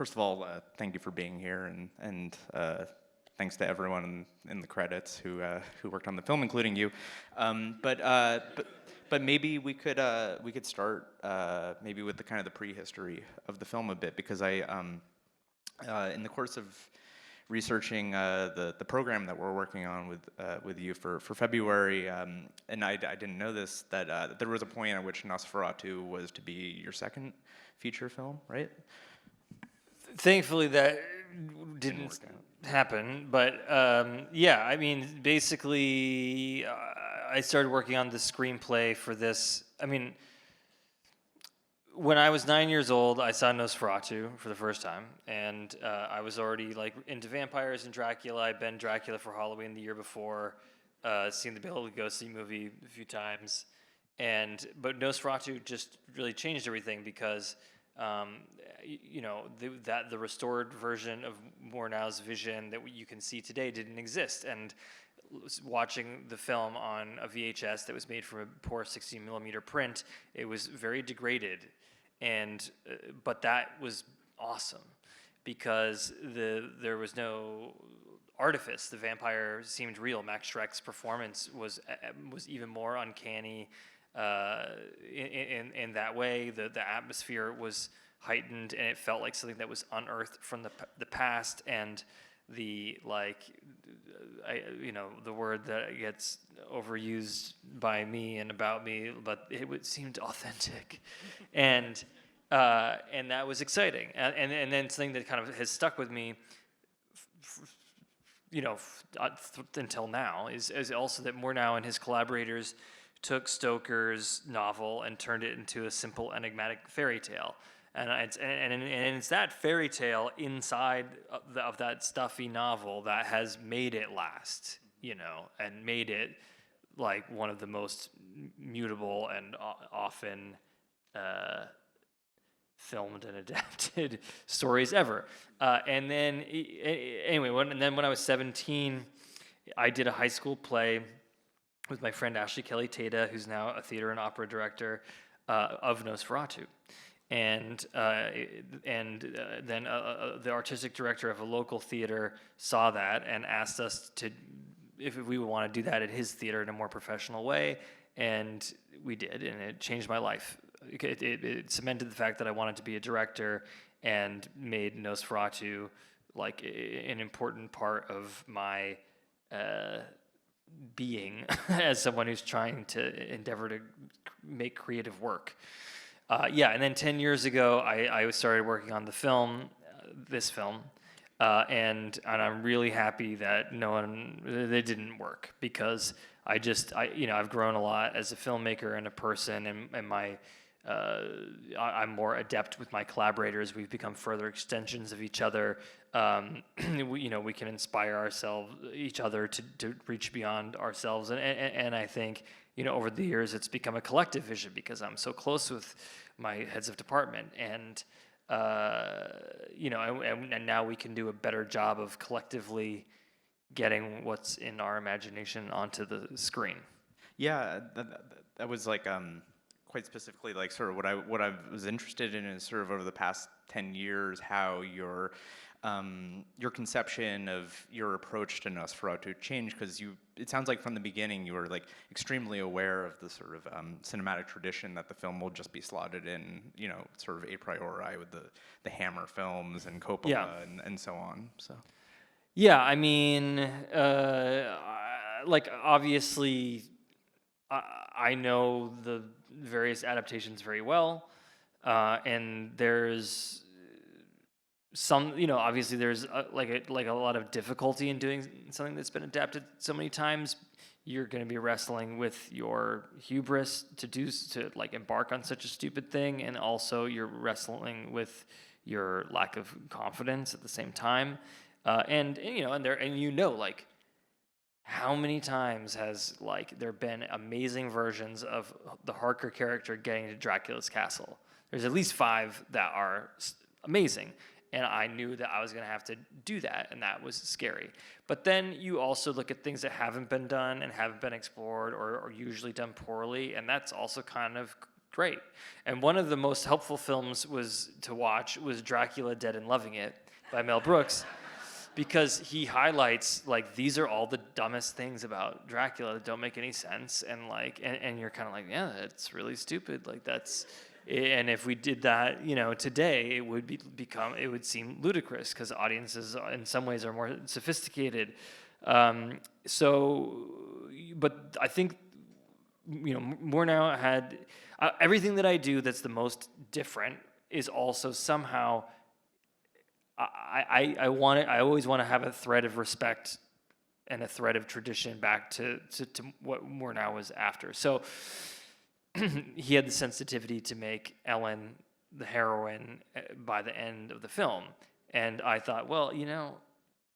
first of all, thank you for being here, and thanks to everyone in the credits who worked on the film, including you. But maybe we could start maybe with the kind of the prehistory of the film a bit, because in the course of researching the program that we're working on with you for February, and I didn't know this, that there was a point at which Nosferatu was to be your second feature film, right? Thankfully, that Didn't didn't work out. happen. But yeah, I mean, basically, I started working on the screenplay for this. I mean, when I was 9 years old, I saw Nosferatu for the first time, and I was already like into vampires and Dracula. I'd been Dracula for Halloween the year before, seen the Bela Lugosi movie a few times, but Nosferatu just really changed everything because the restored version of Murnau's vision that you can see today didn't exist, and watching the film on a VHS that was made from a poor 16 millimeter print, it was very degraded, but that was awesome because there was no artifice. The vampire seemed real. Max Schreck's performance was even more uncanny in that way. The atmosphere was heightened, and it felt like something that was unearthed from the past, and the the word that gets overused by me and about me, but it seemed authentic, and that was exciting, and then something that kind of has stuck with me, until now is also that Murnau and his collaborators took Stoker's novel and turned it into a simple enigmatic fairy tale. And it's that fairy tale inside of that stuffy novel that has made it last, and made it like one of the most mutable and often filmed and adapted stories ever. And then when I was 17, I did a high school play with my friend Ashley Kelly Tata, who's now a theater and opera director of Nosferatu. And then the artistic director of a local theater saw that and asked us if we would want to do that at his theater in a more professional way, and we did, and it changed my life. It cemented the fact that I wanted to be a director and made Nosferatu like an important part of my being as someone who's trying to endeavor to make creative work. And then 10 years ago, I started working on this film, and I'm really happy that they didn't work, because I've grown a lot as a filmmaker and a person, and I'm more adept with my collaborators. We've become further extensions of each other. We can inspire each other to reach beyond ourselves, and I think over the years it's become a collective vision because I'm so close with my heads of department, and now we can do a better job of collectively getting what's in our imagination onto the screen. Yeah, that was like quite specifically like sort of what I was interested in is sort of over the past 10 years how your conception of your approach to Nosferatu changed, because it sounds like from the beginning you were like extremely aware of the sort of cinematic tradition that the film will just be slotted in, sort of a priori with the Hammer films and Coppola and so on. So yeah, I mean, obviously I know the various adaptations very well, and there's some, obviously there's a lot of difficulty in doing something that's been adapted so many times. You're going to be wrestling with your hubris to embark on such a stupid thing, and also you're wrestling with your lack of confidence at the same time. How many times has there been amazing versions of the Harker character getting to Dracula's castle? There's at least 5 that are amazing, and I knew that I was going to have to do that, and that was scary. But then you also look at things that haven't been done and haven't been explored or usually done poorly, and that's also kind of great. And one of the most helpful films to watch was Dracula Dead and Loving It by Mel Brooks, because he highlights like these are all the dumbest things about Dracula that don't make any sense, and like and you're kind of like, yeah, that's really stupid. Like that's, and if we did that, today, it would it would seem ludicrous because audiences in some ways are more sophisticated. But I think Murnau had everything that I do that's the most different is also somehow. I always want to have a thread of respect and a thread of tradition back to what Murnau was after. So he had the sensitivity to make Ellen the heroine by the end of the film. And I thought, well,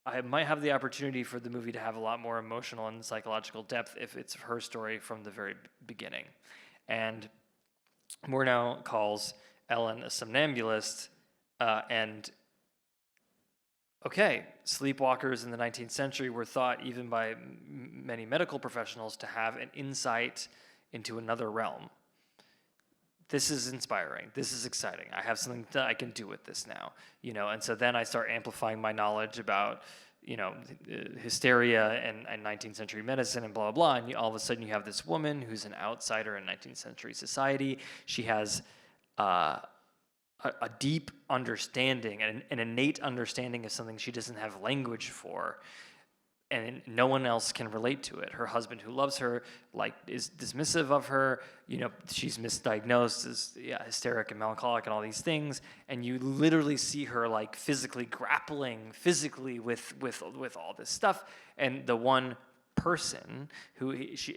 I might have the opportunity for the movie to have a lot more emotional and psychological depth if it's her story from the very beginning. And Murnau calls Ellen a somnambulist, and okay, sleepwalkers in the 19th century were thought, even by many medical professionals, to have an insight into another realm. This is inspiring. This is exciting. I have something that I can do with this now, And so then I start amplifying my knowledge about, hysteria and 19th century medicine and blah, blah, blah. And all of a sudden you have this woman who's an outsider in 19th century society. She has a deep understanding, an innate understanding of something she doesn't have language for, and no one else can relate to it. Her husband, who loves her, is dismissive of her. She's misdiagnosed as hysteric and melancholic and all these things, and you literally see her physically grappling with all this stuff. And the one person who is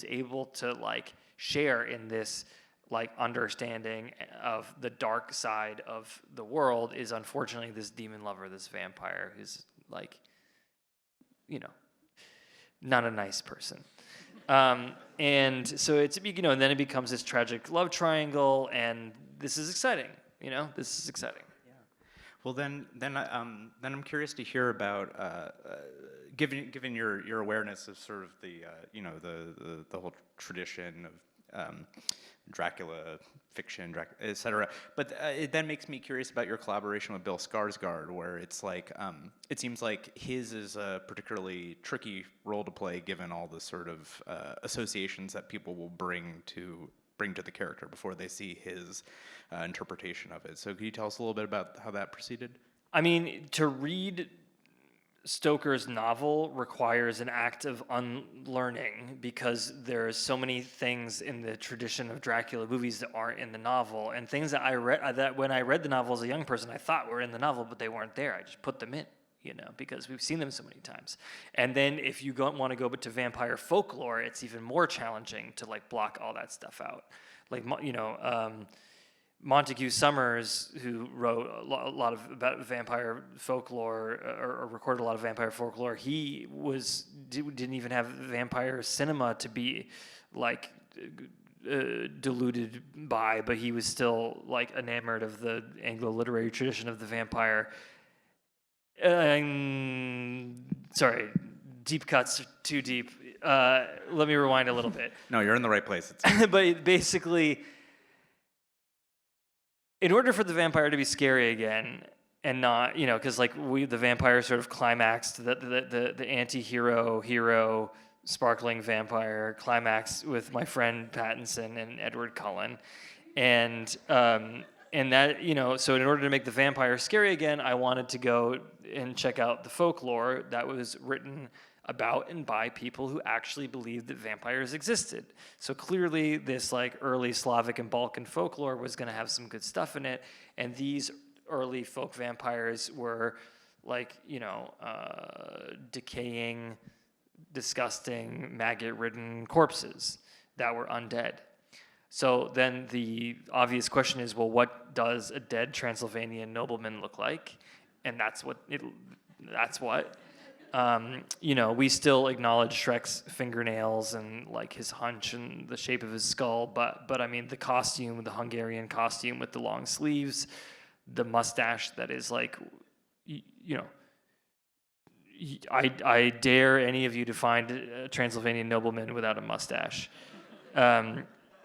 able to share in this understanding of the dark side of the world is unfortunately this demon lover, this vampire who's not a nice person. And so it's, and then it becomes this tragic love triangle, and this is exciting. This is exciting. Yeah. Well, then I'm curious to hear about, given your awareness of sort of the the whole tradition of Dracula fiction, et cetera. But it then makes me curious about your collaboration with Bill Skarsgård, where it's it seems like his is a particularly tricky role to play, given all the sort of associations that people will bring to the character before they see his interpretation of it. So can you tell us a little bit about how that proceeded? I mean, to read Stoker's novel requires an act of unlearning, because there's so many things in the tradition of Dracula movies that aren't in the novel, and things that I read, that when I read the novel as a young person I thought were in the novel, but they weren't there. I just put them in, because we've seen them so many times. And then if you want to go to vampire folklore, it's even more challenging to block all that stuff out. Montague Summers, who wrote a lot about vampire folklore, or recorded a lot of vampire folklore, he didn't even have vampire cinema to be deluded by, but he was still enamored of the Anglo literary tradition of the vampire. Sorry, deep cuts, too deep. Let me rewind a little bit. No, you're in the right place. But basically, in order for the vampire to be scary again, and not, because the vampire sort of climaxed, the anti-hero, hero, sparkling vampire climaxed with my friend Pattinson and Edward Cullen, and that, so in order to make the vampire scary again, I wanted to go and check out the folklore that was written about and by people who actually believed that vampires existed. So clearly this early Slavic and Balkan folklore was going to have some good stuff in it, and these early folk vampires were decaying, disgusting, maggot-ridden corpses that were undead. So then the obvious question is, well, what does a dead Transylvanian nobleman look like? And that's what we still acknowledge Shrek's fingernails and his hunch and the shape of his skull, but I mean the costume, the Hungarian costume with the long sleeves, the mustache that is I dare any of you to find a Transylvanian nobleman without a mustache.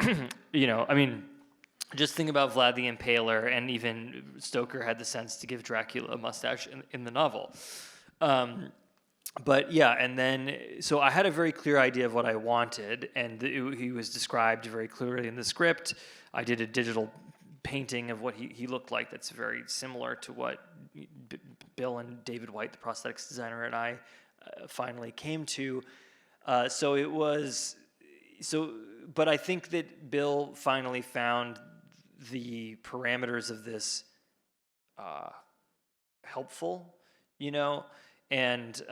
I mean, just think about Vlad the Impaler, and even Stoker had the sense to give Dracula a mustache in the novel. But yeah, and then so I had a very clear idea of what I wanted, and he was described very clearly in the script. I did a digital painting of what he looked like that's very similar to what Bill and David White, the prosthetics designer, and I finally came to. So it was so, but I think that Bill finally found the parameters of this helpful, you know. And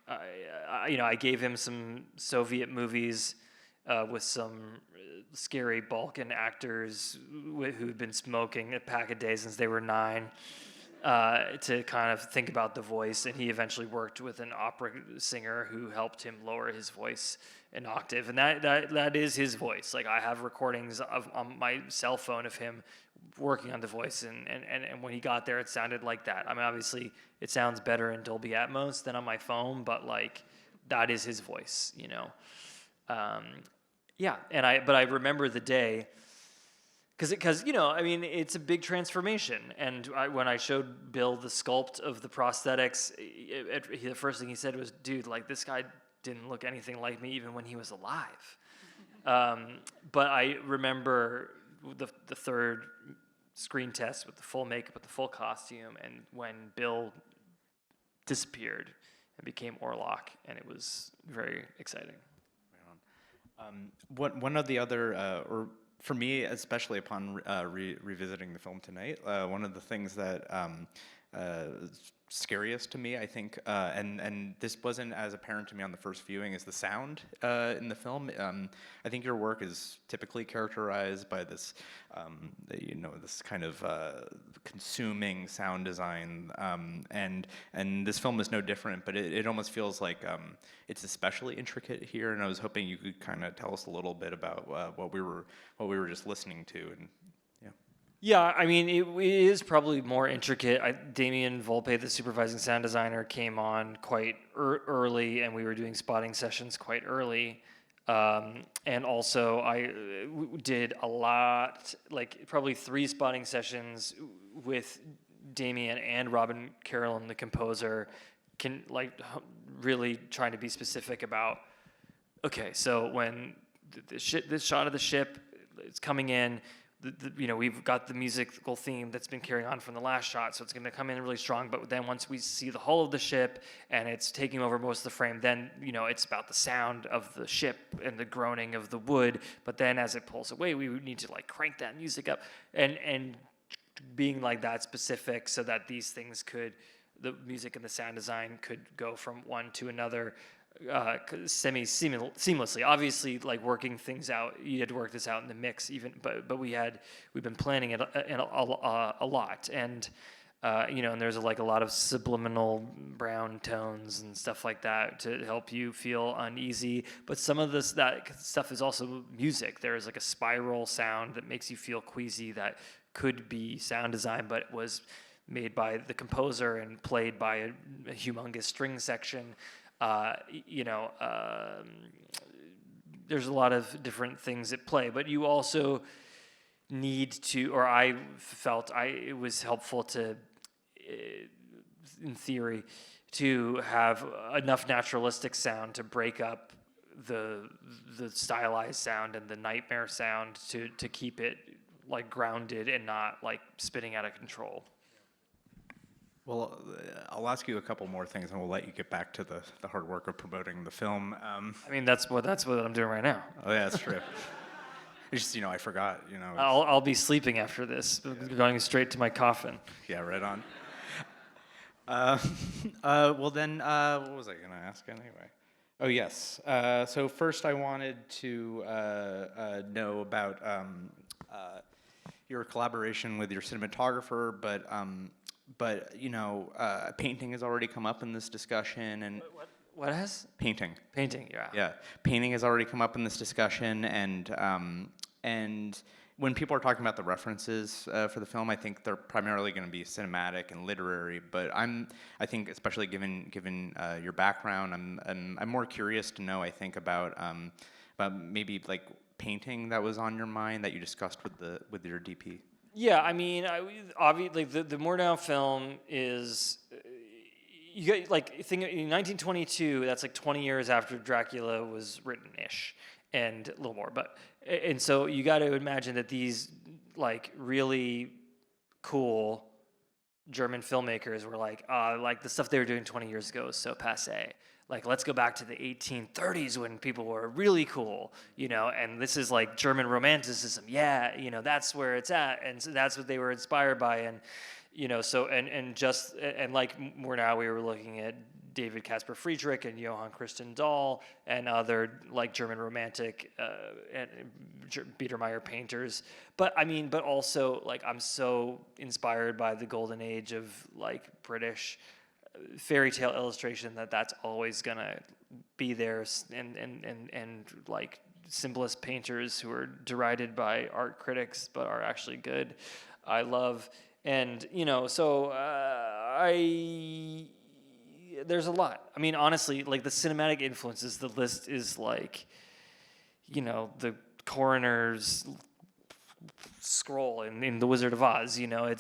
I gave him some Soviet movies with some scary Balkan actors who'd been smoking a pack a day since they were 9, to kind of think about the voice. And he eventually worked with an opera singer who helped him lower his voice an octave, and that is his voice. Like, I have recordings on my cell phone of him working on the voice, and when he got there, it sounded like that. I mean, obviously, it sounds better in Dolby Atmos than on my phone, but like, that is his voice, you know. Yeah, but I remember the day, because I mean, it's a big transformation. And when I showed Bill the sculpt of the prosthetics, the first thing he said was, "Dude, like, this guy didn't look anything like me even when he was alive." But I remember the third screen test with the full makeup, with the full costume, and when Bill disappeared and became Orlok, and it was very exciting. One of the other, or for me, especially upon revisiting the film tonight, one of the things that scariest to me, I think, and this wasn't as apparent to me on the first viewing, is the sound in the film. I think your work is typically characterized by this, this kind of consuming sound design, and this film is no different. But it almost feels like it's especially intricate here. And I was hoping you could kind of tell us a little bit about what we were just listening to, and yeah. Yeah, I mean, it is probably more intricate. Damien Volpe, the supervising sound designer, came on quite early, and we were doing spotting sessions quite early. And also, I did a lot, like probably 3 spotting sessions with Damien and Robin Carolyn, the composer, really trying to be specific about, okay, so when this shot of the ship is coming in, we've got the musical theme that's been carrying on from the last shot, so it's going to come in really strong. But then once we see the hull of the ship and it's taking over most of the frame, then it's about the sound of the ship and the groaning of the wood. But then as it pulls away, we need to like crank that music up, and being like that specific, so that these things the music and the sound design could go from one to another seamlessly. Obviously, like, working things out, you had to work this out in the mix, even, but we've been planning it a lot, and and there's like a lot of subliminal brown tones and stuff like that to help you feel uneasy. But some of that stuff is also music. There is like a spiral sound that makes you feel queasy that could be sound design, but was made by the composer and played by a humongous string section. There's a lot of different things at play, but you also need to, or I felt it was helpful to, in theory, to have enough naturalistic sound to break up the stylized sound and the nightmare sound to keep it like grounded and not like spinning out of control. Well, I'll ask you a couple more things, and we'll let you get back to the hard work of promoting the film. I mean, that's what I'm doing right now. Oh yeah, that's true. It's just, I forgot. I'll be sleeping after this, going straight to my coffin. Yeah, right on. Well then, what was I going to ask anyway? Oh yes. So first, I wanted to know about your collaboration with your cinematographer, but painting has already come up in this discussion, and what has painting? Painting, yeah. Yeah, painting has already come up in this discussion, and when people are talking about the references for the film, I think they're primarily going to be cinematic and literary. But I think, especially given your background, I'm more curious to know, I think, about maybe like painting that was on your mind that you discussed with your DP? Yeah, I mean, obviously, the Murnau film is you get like think in 1922. That's like 20 years after Dracula was written-ish, and a little more. But and so you got to imagine that these like really cool German filmmakers were like the stuff they were doing 20 years ago is so passé. Like, let's go back to the 1830s when people were really cool, and this is like German romanticism. Yeah, that's where it's at. And so that's what they were inspired by. And, so, and like we were looking at David Caspar Friedrich and Johann Christian Dahl and other like German romantic and Biedermeier painters. But also like I'm so inspired by the golden age of like British fairy tale illustration that's always gonna be there, and like symbolist painters who are derided by art critics but are actually good. I love, and so there's a lot. I mean, honestly, like the cinematic influences, the list is like, the coroner's scroll in The Wizard of Oz. We're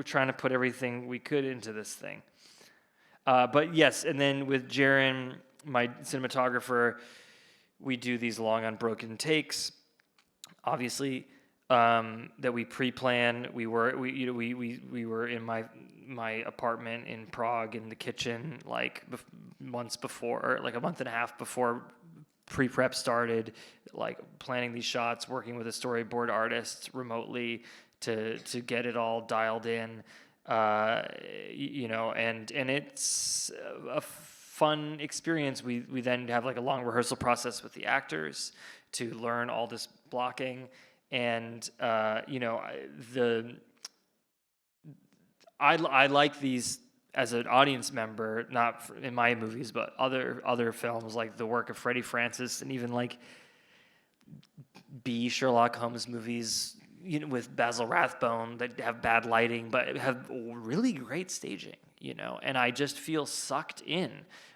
trying to put everything we could into this thing. But yes, and then with Jaron, my cinematographer, we do these long unbroken takes, obviously, that we pre-plan. We were in my apartment in Prague in the kitchen like months before, or like a month and a half before pre-prep started, like planning these shots, working with a storyboard artist remotely to get it all dialed in, and it's a fun experience. We then have like a long rehearsal process with the actors to learn all this blocking, and I like these as an audience member, not in my movies, but other films like the work of Freddie Francis, and even like B Sherlock Holmes movies, with Basil Rathbone that have bad lighting but have really great staging, and I just feel sucked in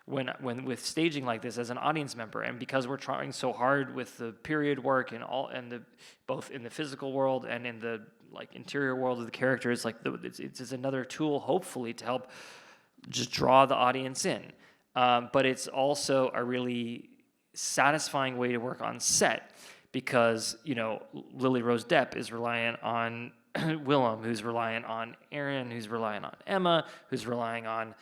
when with staging like this as an audience member. And because we're trying so hard with the period work and both in the physical world and in the like interior world of the characters, like it's another tool hopefully to help just draw the audience in, but it's also a really satisfying way to work on set, because Lily Rose Depp is reliant on Willem, who's reliant on Aaron, who's reliant on Emma, who's relying on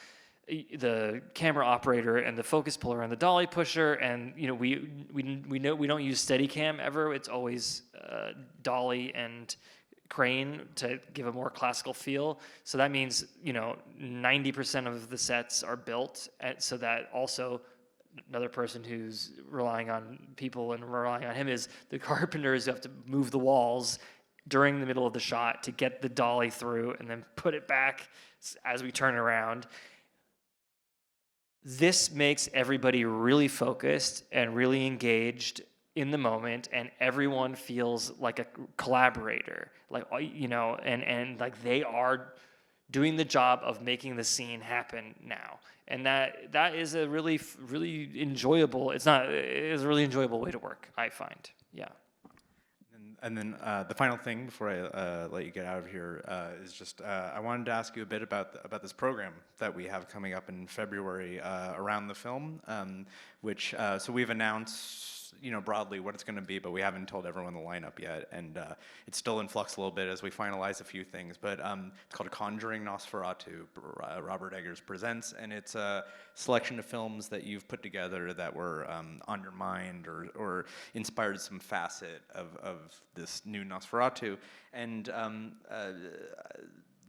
the camera operator and the focus puller and the dolly pusher, and we know we don't use Steadicam ever. It's always dolly and crane to give a more classical feel. So that means 90% of the sets are built, so that also another person who's relying on people and relying on him is the carpenters who have to move the walls during the middle of the shot to get the dolly through and then put it back as we turn around. This makes everybody really focused and really engaged in the moment, and everyone feels like a collaborator, like and like they are doing the job of making the scene happen now. And that is a really enjoyable. It's a really enjoyable way to work, I find. Yeah. And then the final thing before I let you get out of here is just I wanted to ask you a bit about this program that we have coming up in February around the film, which so we've announced broadly what it's going to be, but we haven't told everyone the lineup yet, and it's still in flux a little bit as we finalize a few things. But it's called Conjuring Nosferatu. Robert Eggers presents, and it's a selection of films that you've put together that were on your mind or inspired some facet of this new Nosferatu, and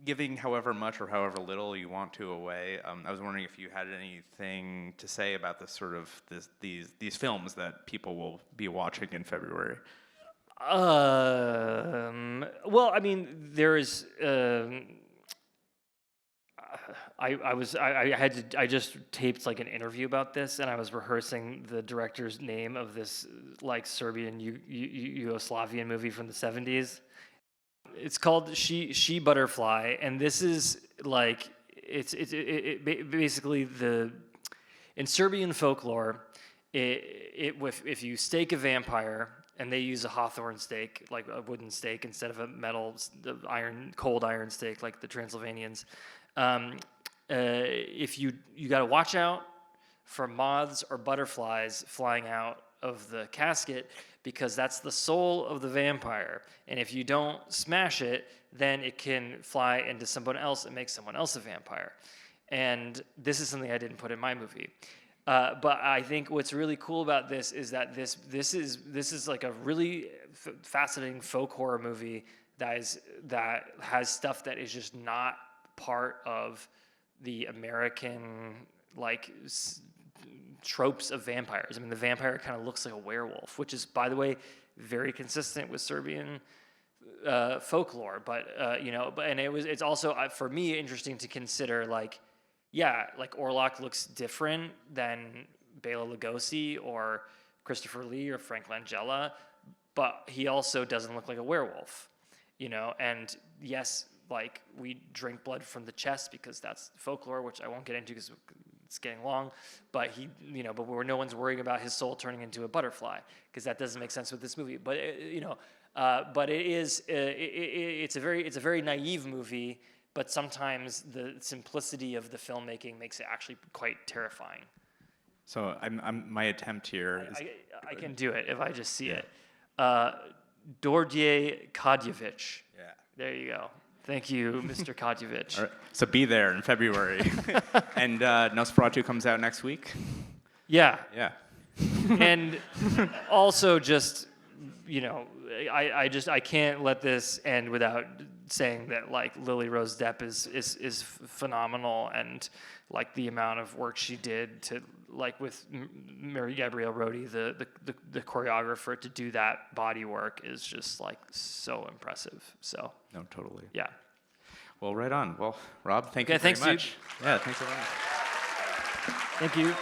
giving however much or however little you want to away. I was wondering if you had anything to say about these films that people will be watching in February. Well, I mean, there is. I just taped like an interview about this, and I was rehearsing the director's name of this like Serbian Yugoslavian movie from the 70s. It's called She Butterfly, and this is like it's basically in Serbian folklore, if you stake a vampire and they use a hawthorn stake, like a wooden stake, instead of a cold iron stake like the Transylvanians, if you got to watch out for moths or butterflies flying out of the casket, because that's the soul of the vampire. And if you don't smash it, then it can fly into someone else and make someone else a vampire. And this is something I didn't put in my movie. But I think what's really cool about this is that this is like a really fascinating folk horror movie that has stuff that is just not part of the American tropes of vampires. I mean, the vampire kind of looks like a werewolf, which is, by the way, very consistent with Serbian folklore. But it's also for me interesting to consider Orlok looks different than Bela Lugosi or Christopher Lee or Frank Langella, but he also doesn't look like a werewolf, And yes, we drink blood from the chest because that's folklore, which I won't get into because it's getting long. But but no one's worrying about his soul turning into a butterfly because that doesn't make sense with this movie. But but it's a very naive movie. But sometimes the simplicity of the filmmaking makes it actually quite terrifying. So my attempt here is... I can do it if I just see it. Dorje Kadjevic. Yeah. There you go. Thank you, Mr. Kadjevic. All right. So be there in February. And Nosferatu comes out next week? Yeah. Yeah. And also just, I can't let this end without saying that Lily Rose Depp is phenomenal, and the amount of work she did to with Mary Gabrielle Rodi, the choreographer, to do that body work is just so impressive. So no, totally. Yeah. Well, right on. Well, Rob, thank you very thanks, much. Dude. Yeah, thanks a lot. Thank you.